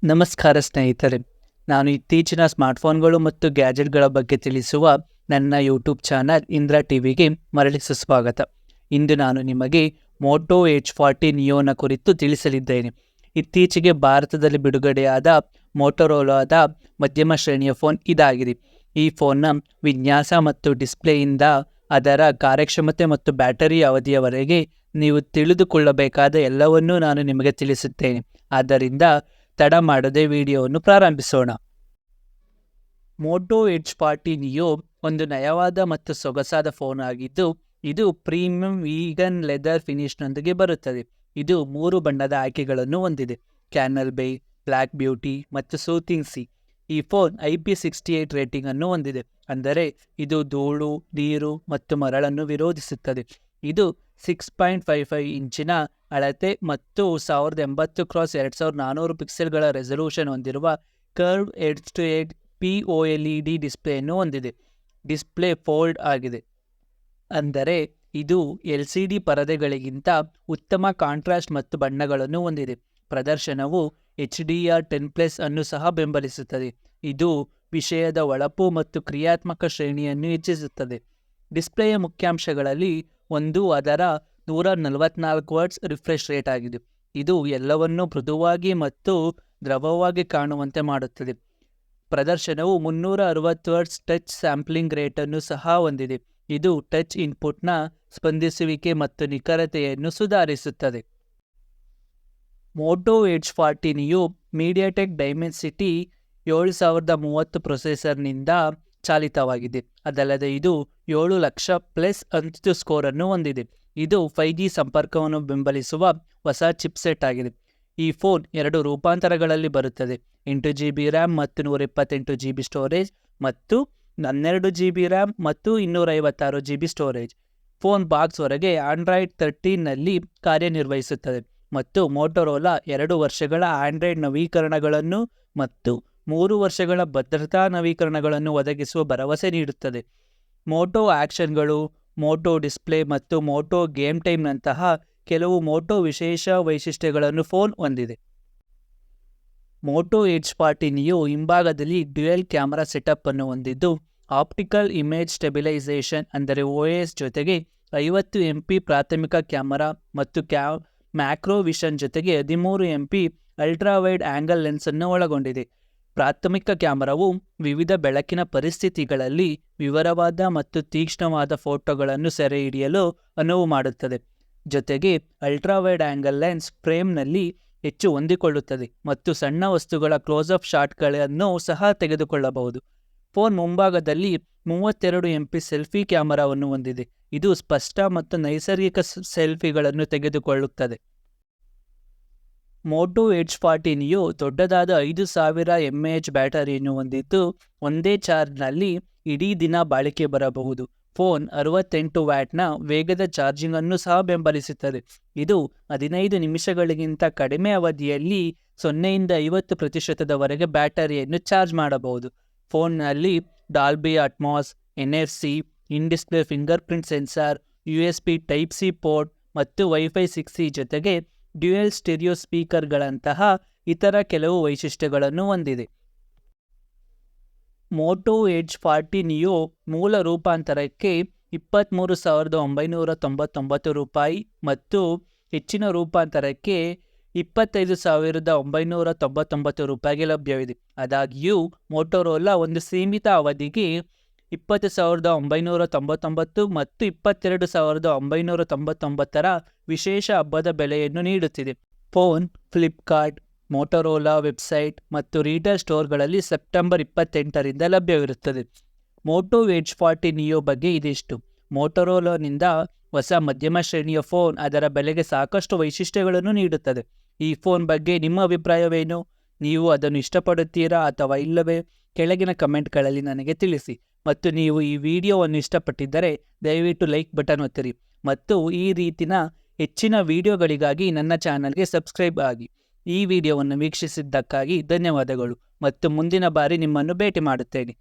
ನಮಸ್ಕಾರ ಸ್ನೇಹಿತರೆ, ನಾನು ಇತ್ತೀಚಿನ ಸ್ಮಾರ್ಟ್ಫೋನ್ಗಳು ಮತ್ತು ಗ್ಯಾಜೆಟ್ಗಳ ಬಗ್ಗೆ ತಿಳಿಸುವ ನನ್ನ ಯೂಟ್ಯೂಬ್ ಚಾನಲ್ ಇಂದ್ರ ಟಿವಿಗೆ ಮರಳಿ ಸುಸ್ವಾಗತ. ಇಂದು ನಾನು ನಿಮಗೆ ಮೋಟೋ H40 ನಿಯೋನ ಕುರಿತು ತಿಳಿಸಲಿದ್ದೇನೆ. ಇತ್ತೀಚೆಗೆ ಭಾರತದಲ್ಲಿ ಬಿಡುಗಡೆಯಾದ ಮೋಟೋರೋಲಾದ ಮಧ್ಯಮ ಶ್ರೇಣಿಯ ಫೋನ್ ಇದಾಗಿದೆ. ಈ ಫೋನ್ನ ವಿನ್ಯಾಸ ಮತ್ತು ಡಿಸ್ಪ್ಲೇಯಿಂದ ಅದರ ಕಾರ್ಯಕ್ಷಮತೆ ಮತ್ತು ಬ್ಯಾಟರಿ ಅವಧಿಯವರೆಗೆ ನೀವು ತಿಳಿದುಕೊಳ್ಳಬೇಕಾದ ಎಲ್ಲವನ್ನೂ ನಾನು ನಿಮಗೆ ತಿಳಿಸುತ್ತೇನೆ. ಆದ್ದರಿಂದ ತಡ ಮಾಡದೆ ವಿಡಿಯೋವನ್ನು ಪ್ರಾರಂಭಿಸೋಣ. ಮೋಟೋ H40 ನಿಯೋ ಒಂದು ನಯವಾದ ಮತ್ತು ಸೊಗಸಾದ ಫೋನ್ ಆಗಿದ್ದು, ಇದು ಪ್ರೀಮಿಯಂ ವೀಗನ್ ಲೆದರ್ ಫಿನಿಶ್ನೊಂದಿಗೆ ಬರುತ್ತದೆ. ಇದು 3 ಬಣ್ಣದ ಆಯ್ಕೆಗಳನ್ನು ಹೊಂದಿದೆ: ಕ್ಯಾನಲ್ ಬೇ, ಬ್ಲ್ಯಾಕ್ ಬ್ಯೂಟಿ ಮತ್ತು ಸೂಥಿಂಗ್ ಸಿ. ಈ ಫೋನ್ IP68 ರೇಟಿಂಗ್ ಅನ್ನು ಹೊಂದಿದೆ, ಅಂದರೆ ಇದು ಧೂಳು, ನೀರು ಮತ್ತು ಮರಳನ್ನು ವಿರೋಧಿಸುತ್ತದೆ. ಇದು 6.55 ಇಂಚಿನ ಅಳತೆ ಮತ್ತು 1080x2400 ಪಿಕ್ಸೆಲ್ಗಳ ರೆಸಲ್ಯೂಷನ್ ಹೊಂದಿರುವ curve edge to edge POLED ಡಿಸ್ಪ್ಲೇಯನ್ನು ಹೊಂದಿದೆ. ಡಿಸ್ಪ್ಲೇ ಫೋಲ್ಡ್ ಆಗಿದೆ, ಅಂದರೆ ಇದು LCD ಪರದೆಗಳಿಗಿಂತ ಉತ್ತಮ ಕಾಂಟ್ರಾಸ್ಟ್ ಮತ್ತು ಬಣ್ಣಗಳನ್ನು ಹೊಂದಿದೆ. ಪ್ರದರ್ಶನವು HDR10+ ಅನ್ನು ಸಹ ಬೆಂಬಲಿಸುತ್ತದೆ. ಇದು ವಿಷಯದ ಹೊಳಪು ಮತ್ತು ಕ್ರಿಯಾತ್ಮಕ ಶ್ರೇಣಿಯನ್ನು ಹೆಚ್ಚಿಸುತ್ತದೆ. ಡಿಸ್ಪ್ಲೇಯ ಮುಖ್ಯಾಂಶಗಳಲ್ಲಿ ಒಂದು ಅದರ 144 Hz ರಿಫ್ರೆಶ್ ರೇಟ್ ಆಗಿದೆ. ಇದು ಎಲ್ಲವನ್ನೂ ಮೃದುವಾಗಿ ಮತ್ತು ದ್ರವವಾಗಿ ಕಾಣುವಂತೆ ಮಾಡುತ್ತದೆ. ಪ್ರದರ್ಶನವು 360 Hz ಟಚ್ ಸ್ಯಾಂಪ್ಲಿಂಗ್ ರೇಟನ್ನು ಸಹ ಹೊಂದಿದೆ. ಇದು ಟಚ್ ಇನ್ಪುಟ್ನ ಸ್ಪಂದಿಸುವಿಕೆ ಮತ್ತು ನಿಖರತೆಯನ್ನು ಸುಧಾರಿಸುತ್ತದೆ. Moto H40 Neo MediaTek Dimensity 7030 ಪ್ರೊಸೆಸರ್ನಿಂದ ಚಾಲಿತವಾಗಿದೆ. ಅದಲ್ಲದೆ ಇದು 7 ಲಕ್ಷ ಪ್ಲಸ್ ಅಂಚು ಸ್ಕೋರ್ ಅನ್ನು ಹೊಂದಿದೆ. ಇದು 5G ಸಂಪರ್ಕವನ್ನು ಬೆಂಬಲಿಸುವ ಹೊಸ ಚಿಪ್ಸೆಟ್ ಆಗಿದೆ. ಈ ಫೋನ್ 2 ರೂಪಾಂತರಗಳಲ್ಲಿ ಬರುತ್ತದೆ: 8GB ರ್ಯಾಮ್ ಮತ್ತು 128GB ಸ್ಟೋರೇಜ್, ಮತ್ತು 12GB ರ್ಯಾಮ್ ಮತ್ತು 256GB ಸ್ಟೋರೇಜ್. ಫೋನ್ ಬಾಕ್ಸ್ ಹೊರಗೆ ಆಂಡ್ರಾಯ್ಡ್ 13ನಲ್ಲಿ ಕಾರ್ಯನಿರ್ವಹಿಸುತ್ತದೆ ಮತ್ತು ಮೋಟೋರೋಲಾ 2 ವರ್ಷಗಳ ಆಂಡ್ರಾಯ್ಡ್ ನವೀಕರಣಗಳನ್ನು ಮತ್ತು 3 ವರ್ಷಗಳ ಭದ್ರತಾ ನವೀಕರಣಗಳನ್ನು ಒದಗಿಸುವ ಭರವಸೆ ನೀಡುತ್ತದೆ. ಮೋಟೋ ಆಕ್ಷನ್ಗಳು, ಮೋಟೋ ಡಿಸ್ಪ್ಲೇ ಮತ್ತು ಮೋಟೋ ಗೇಮ್ ಟೈಮ್ನಂತಹ ಕೆಲವು ಮೋಟೋ ವಿಶೇಷ ವೈಶಿಷ್ಟ್ಯಗಳನ್ನು ಫೋನ್ ಹೊಂದಿದೆ. ಮೋಟೋ H40 ನಿಯೋ ಹಿಂಭಾಗದಲ್ಲಿ ಡ್ಯುಯಲ್ ಕ್ಯಾಮೆರಾ ಸೆಟಪ್ ಅನ್ನು ಹೊಂದಿದ್ದು, ಆಪ್ಟಿಕಲ್ ಇಮೇಜ್ ಸ್ಟೆಬಿಲೈಸೇಷನ್ ಅಂದರೆ OIS ಜೊತೆಗೆ 50 MP ಪ್ರಾಥಮಿಕ ಕ್ಯಾಮೆರಾ ಮತ್ತು ಮ್ಯಾಕ್ರೋ ವಿಷನ್ ಜೊತೆಗೆ 13 MP ultra wide angle lens ಅನ್ನು ಒಳಗೊಂಡಿದೆ. ಪ್ರಾಥಮಿಕ ಕ್ಯಾಮೆರಾವು ವಿವಿಧ ಬೆಳಕಿನ ಪರಿಸ್ಥಿತಿಗಳಲ್ಲಿ ವಿವರವಾದ ಮತ್ತು ತೀಕ್ಷ್ಣವಾದ ಫೋಟೋಗಳನ್ನು ಸೆರೆ ಹಿಡಿಯಲು ಅನುವು ಮಾಡುತ್ತದೆ. ಜೊತೆಗೆ ಅಲ್ಟ್ರಾ ವೈಡ್ ಆಂಗಲ್ ಲೆನ್ಸ್ ಫ್ರೇಮ್ನಲ್ಲಿ ಹೆಚ್ಚು ಹೊಂದಿಕೊಳ್ಳುತ್ತದೆ ಮತ್ತು ಸಣ್ಣ ವಸ್ತುಗಳ ಕ್ಲೋಸ್ಅಪ್ ಶಾಟ್ಗಳನ್ನು ಸಹ ತೆಗೆದುಕೊಳ್ಳಬಹುದು. ಫೋನ್ ಮುಂಭಾಗದಲ್ಲಿ 32 MP ಸೆಲ್ಫಿ ಕ್ಯಾಮೆರಾವನ್ನು ಹೊಂದಿದೆ. ಇದು ಸ್ಪಷ್ಟ ಮತ್ತು ನೈಸರ್ಗಿಕ ಸೆಲ್ಫಿಗಳನ್ನು ತೆಗೆದುಕೊಳ್ಳುತ್ತದೆ. ಮೋಟೋ H40 ನಿಯೋ ದೊಡ್ಡದಾದ 5000 mAh ಬ್ಯಾಟರಿಯನ್ನು ಹೊಂದಿದ್ದು, ಒಂದೇ ಚಾರ್ಜ್ನಲ್ಲಿ ಇಡೀ ದಿನ ಬಾಳಿಕೆ ಬರಬಹುದು. ಫೋನ್ 68 ವ್ಯಾಟ್ನ ವೇಗದ ಚಾರ್ಜಿಂಗ್ ಅನ್ನು ಸಹ ಬೆಂಬಲಿಸುತ್ತದೆ. ಇದು 15 ನಿಮಿಷಗಳಿಗಿಂತ ಕಡಿಮೆ ಅವಧಿಯಲ್ಲಿ 0 ಇಂದ 50% ಬ್ಯಾಟರಿಯನ್ನು ಚಾರ್ಜ್ ಮಾಡಬಹುದು. ಫೋನ್ನಲ್ಲಿ Dolby Atmos, NFC, in display fingerprint sensor, USB Type-C port ಮತ್ತು Wi-Fi 6E ಜೊತೆಗೆ ಡ್ಯುಯಲ್ ಸ್ಟೆರಿಯೋ ಸ್ಪೀಕರ್ಗಳಂತಹ ಇತರ ಕೆಲವು ವೈಶಿಷ್ಟ್ಯಗಳನ್ನು ಹೊಂದಿದೆ. ಮೋಟೋ H40 ನಿಯೋ ಮೂಲ ರೂಪಾಂತರಕ್ಕೆ 23,999 ರೂಪಾಯಿ ಮತ್ತು ಹೆಚ್ಚಿನ ರೂಪಾಂತರಕ್ಕೆ 25,999 ರೂಪಾಯಿಗೆ ಲಭ್ಯವಿದೆ. ಆದಾಗ್ಯೂ ಮೋಟೋರೋಲಾ ಒಂದು ಸೀಮಿತ ಅವಧಿಗೆ 20,999 ಮತ್ತು 22,999 ವಿಶೇಷ ಹಬ್ಬದ ಬೆಲೆಯನ್ನು ನೀಡುತ್ತಿದೆ. ಫೋನ್ ಫ್ಲಿಪ್ಕಾರ್ಟ್, ಮೋಟೋರೋಲಾ ವೆಬ್ಸೈಟ್ ಮತ್ತು ರೀಟೇಲ್ ಸ್ಟೋರ್ಗಳಲ್ಲಿ ಸೆಪ್ಟೆಂಬರ್ 28ರಿಂದ ಲಭ್ಯವಿರುತ್ತದೆ. ಮೋಟೋ H40 ನಿಯೋ ಬಗ್ಗೆ ಇದಿಷ್ಟು. ಮೋಟೋರೋಲಾನಿಂದ ಹೊಸ ಮಧ್ಯಮ ಶ್ರೇಣಿಯ ಫೋನ್ ಅದರ ಬೆಲೆಗೆ ಸಾಕಷ್ಟು ವೈಶಿಷ್ಟ್ಯಗಳನ್ನು ನೀಡುತ್ತದೆ. ಈ ಫೋನ್ ಬಗ್ಗೆ ನಿಮ್ಮ ಅಭಿಪ್ರಾಯವೇನು? ನೀವು ಅದನ್ನು ಇಷ್ಟಪಡುತ್ತೀರಾ ಅಥವಾ ಇಲ್ಲವೇ? ಕೆಳಗಿನ ಕಮೆಂಟ್ಗಳಲ್ಲಿ ನನಗೆ ತಿಳಿಸಿ. ಮತ್ತು ನೀವು ಈ ವಿಡಿಯೋವನ್ನು ಇಷ್ಟಪಟ್ಟಿದ್ದರೆ ದಯವಿಟ್ಟು ಲೈಕ್ ಬಟನ್ ಒತ್ತಿರಿ ಮತ್ತು ಈ ರೀತಿಯ ಹೆಚ್ಚಿನ ವಿಡಿಯೋಗಳಿಗಾಗಿ ನನ್ನ ಚಾನಲ್ಗೆ ಸಬ್ಸ್ಕ್ರೈಬ್ ಆಗಿ. ಈ ವಿಡಿಯೋವನ್ನು ವೀಕ್ಷಿಸಿದ್ದಕ್ಕಾಗಿ ಧನ್ಯವಾದಗಳು ಮತ್ತು ಮುಂದಿನ ಬಾರಿ ನಿಮ್ಮನ್ನು ಭೇಟಿ ಮಾಡುತ್ತೇನೆ.